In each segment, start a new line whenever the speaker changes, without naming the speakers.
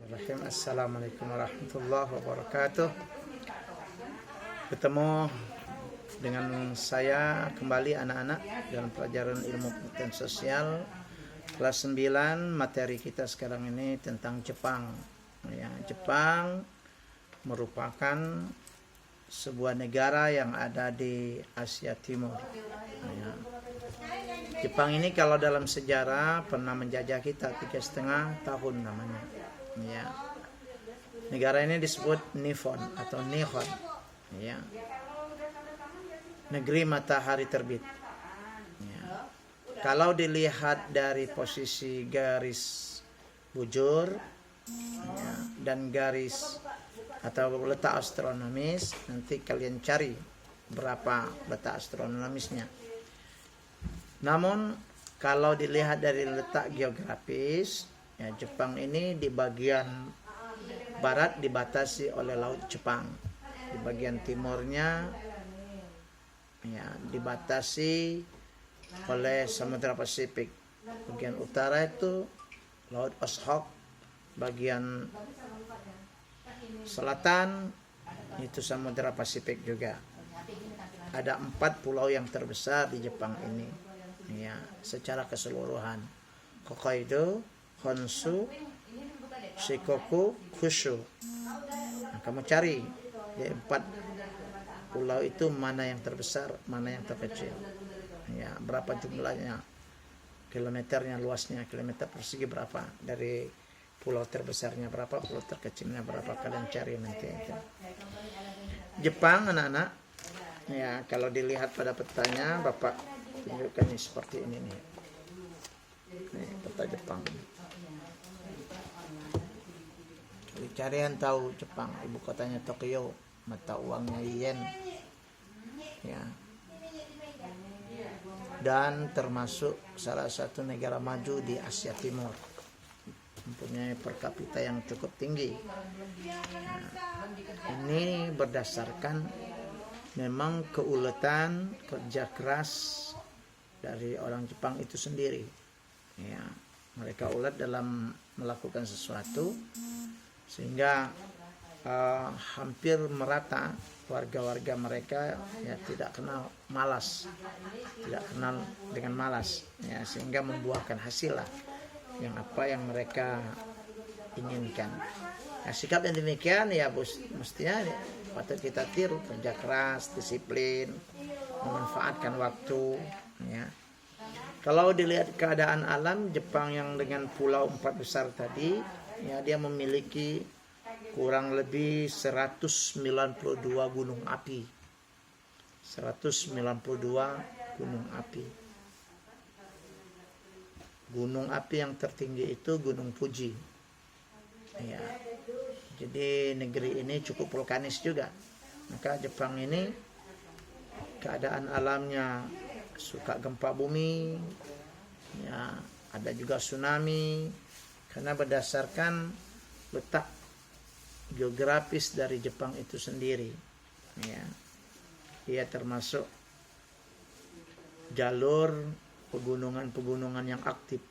Bismillahirrahmanirrahim. Assalamualaikum warahmatullahi wabarakatuh. Ketemu dengan saya kembali anak-anak dalam pelajaran ilmu pengetahuan sosial kelas 9. Materi kita sekarang ini tentang Jepang. Ya, Jepang merupakan sebuah negara yang ada di Asia Timur. Ya. Jepang ini kalau dalam sejarah pernah menjajah kita 3,5 tahun namanya. Ya. Negara ini disebut Nippon atau Nihon. Ya. Negeri matahari terbit. Ya. Kalau dilihat dari posisi garis bujur ya, dan garis atau letak astronomis, nanti kalian cari berapa letak astronomisnya. Namun kalau dilihat dari letak geografis, ya, Jepang ini di bagian barat dibatasi oleh Laut Jepang. Di bagian timurnya ya, dibatasi oleh Samudra Pasifik. Bagian utara itu Laut Okhotsk. Bagian selatan itu Samudra Pasifik juga. Ada 4 pulau yang terbesar di Jepang ini. Ya, secara keseluruhan. Hokkaido, Honshu, Shikoku, Kyushu. Nah, kamu cari ya, 4 pulau itu mana yang terbesar, mana yang terkecil. Ya, berapa jumlahnya, kilometernya, luasnya, kilometer persegi berapa, dari pulau terbesarnya berapa, pulau terkecilnya berapa, kalian cari nanti itu. Jepang anak-anak, ya kalau dilihat pada petanya, Bapak tunjukkan ini seperti ini nih. Nih, peta Jepang. Jadi kalian tahu Jepang, ibu kotanya Tokyo, mata uangnya yen. Ya. Dan termasuk salah satu negara maju di Asia Timur. Mempunyai per kapita yang cukup tinggi. Nah, ini berdasarkan memang keuletan, kerja keras dari orang Jepang itu sendiri. Ya, mereka ulet dalam melakukan sesuatu sehingga hampir merata warga-warga mereka ya tidak kenal malas, tidak kenal dengan malas, ya, sehingga membuahkan hasil lah yang apa yang mereka inginkan. Nah, sikap yang demikian ya mestinya patut kita tiru, kerja keras, disiplin, memanfaatkan waktu. Ya. Kalau dilihat keadaan alam Jepang yang dengan pulau 4 besar tadi, ya, dia memiliki kurang lebih 192 gunung api. 192 gunung api. Gunung api yang tertinggi itu Gunung Fuji. Ya. Jadi negeri ini cukup vulkanis juga. Maka Jepang ini keadaan alamnya suka gempa bumi, ya, ada juga tsunami, karena berdasarkan letak geografis dari Jepang itu sendiri. Ya, dia termasuk jalur pegunungan-pegunungan yang aktif.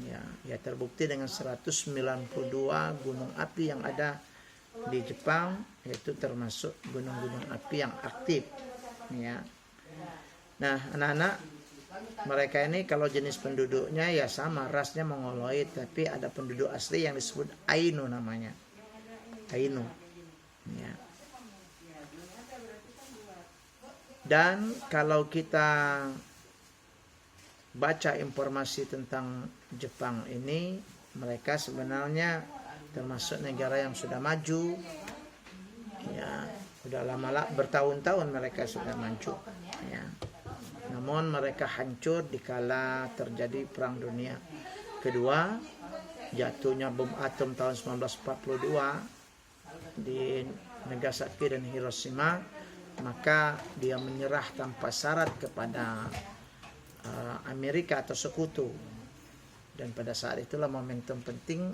Ya, terbukti dengan 192 gunung api yang ada di Jepang, yaitu termasuk gunung-gunung api yang aktif. Ya. Nah, anak-anak, mereka ini kalau jenis penduduknya ya sama, rasnya Mongoloid, tapi ada penduduk asli yang disebut Ainu namanya. Ainu. Ya. Dan kalau kita baca informasi tentang Jepang ini, mereka sebenarnya termasuk negara yang sudah maju. Ya, sudah lama bertahun-tahun mereka sudah maju. Ya. Namun mereka hancur dikala terjadi Perang Dunia Kedua, jatuhnya bom atom tahun 1942 di Nagasaki dan Hiroshima, maka dia menyerah tanpa syarat kepada Amerika atau sekutu. Dan pada saat itulah momentum penting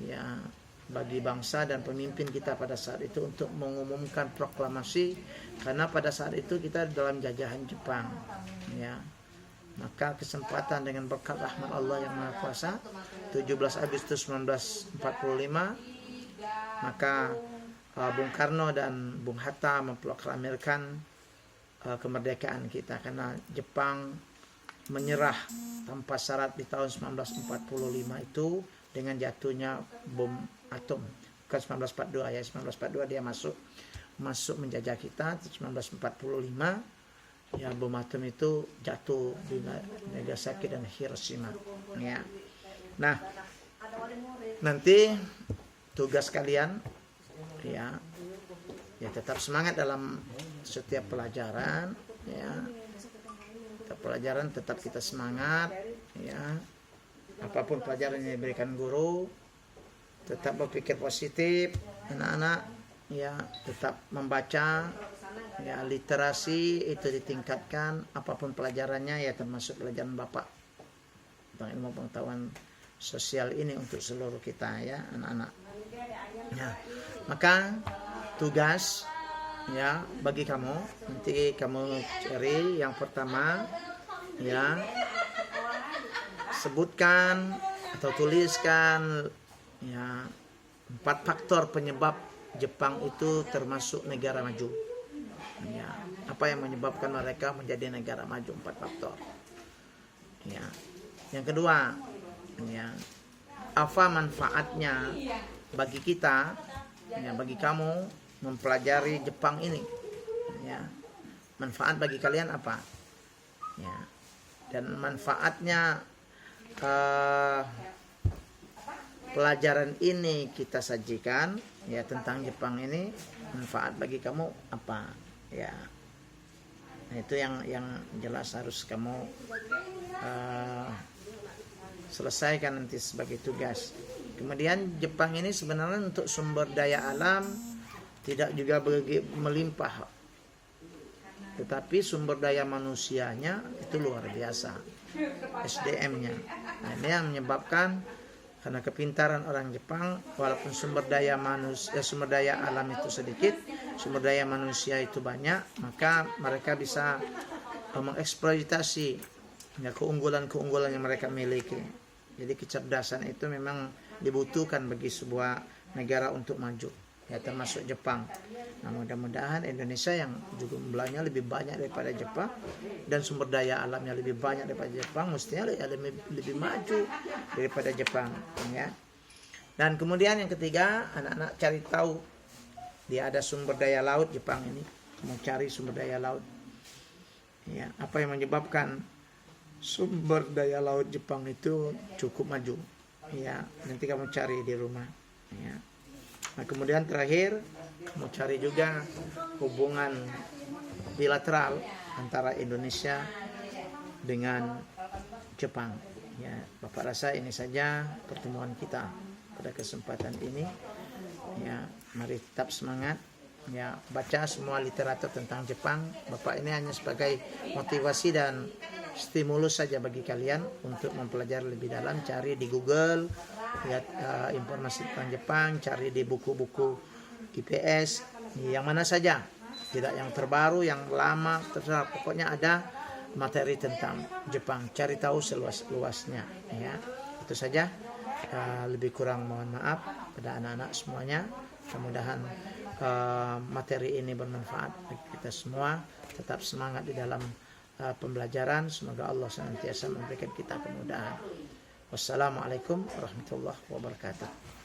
ya bagi bangsa dan pemimpin kita pada saat itu untuk mengumumkan proklamasi, karena pada saat itu kita dalam jajahan Jepang. Ya. Maka kesempatan dengan berkat rahmat Allah yang Maha Kuasa, 17 Agustus 1945, maka Bung Karno dan Bung Hatta memproklamirkan kemerdekaan kita, karena Jepang menyerah tanpa syarat di tahun 1945 itu dengan jatuhnya bom atom. Bukan 1942 ya, 1942 dia masuk menjajah kita. 1945 ya bom atom itu jatuh di Nagasaki dan Hiroshima ya. Nah, nanti tugas kalian ya tetap semangat dalam setiap pelajaran ya. Pelajaran tetap kita semangat ya. Apapun pelajaran yang diberikan guru, tetap berpikir positif anak-anak ya, tetap membaca ya, literasi itu ditingkatkan apapun pelajarannya ya, termasuk pelajaran Bapak tentang ilmu pengetahuan sosial ini untuk seluruh kita ya anak-anak ya. Maka tugas ya bagi kamu, nanti kamu cari yang pertama ya, sebutkan atau tuliskan ya 4 faktor penyebab Jepang itu termasuk negara maju ya. Apa yang menyebabkan mereka menjadi negara maju, 4 faktor ya. Yang kedua ya, apa manfaatnya bagi kita ya, bagi kamu mempelajari Jepang ini ya. Manfaat bagi kalian apa ya, dan manfaatnya pelajaran ini kita sajikan ya tentang Jepang ini, manfaat bagi kamu apa ya. Nah, itu yang jelas harus kamu selesaikan nanti sebagai tugas. Kemudian Jepang ini sebenarnya untuk sumber daya alam tidak juga melimpah, tetapi sumber daya manusianya itu luar biasa, SDM-nya. Nah, ini yang menyebabkan, karena kepintaran orang Jepang, walaupun sumber daya alam itu sedikit, sumber daya manusia itu banyak, maka mereka bisa mengeksploitasi ya, keunggulan-keunggulan yang mereka miliki. Jadi kecerdasan itu memang dibutuhkan bagi sebuah negara untuk maju ya, termasuk Jepang. Nah, mudah-mudahan Indonesia yang jumlahnya lebih banyak daripada Jepang dan sumber daya alamnya lebih banyak daripada Jepang, mestinya lebih maju daripada Jepang ya. Dan kemudian yang ketiga, anak-anak cari tahu, dia ada sumber daya laut Jepang ini, kamu cari sumber daya laut ya. Apa yang menyebabkan sumber daya laut Jepang itu cukup maju ya, nanti kamu cari di rumah ya. Nah, kemudian terakhir kamu cari juga hubungan bilateral antara Indonesia dengan Jepang ya. Bapak rasa ini saja pertemuan kita pada kesempatan ini ya. Mari tetap semangat ya, baca semua literatur tentang Jepang. Bapak ini hanya sebagai motivasi dan stimulus saja bagi kalian untuk mempelajari lebih dalam. Cari di Google, lihat informasi tentang Jepang, cari di buku-buku IPS yang mana saja, tidak yang terbaru, yang lama, terserah, pokoknya ada materi tentang Jepang, cari tahu seluas-luasnya ya. Itu saja, lebih kurang mohon maaf pada anak-anak semuanya. Mudah-mudahan materi ini bermanfaat bagi kita semua. Tetap semangat di dalam pembelajaran. Semoga Allah senantiasa memberikan kita kemudahan. Wassalamualaikum warahmatullahi wabarakatuh.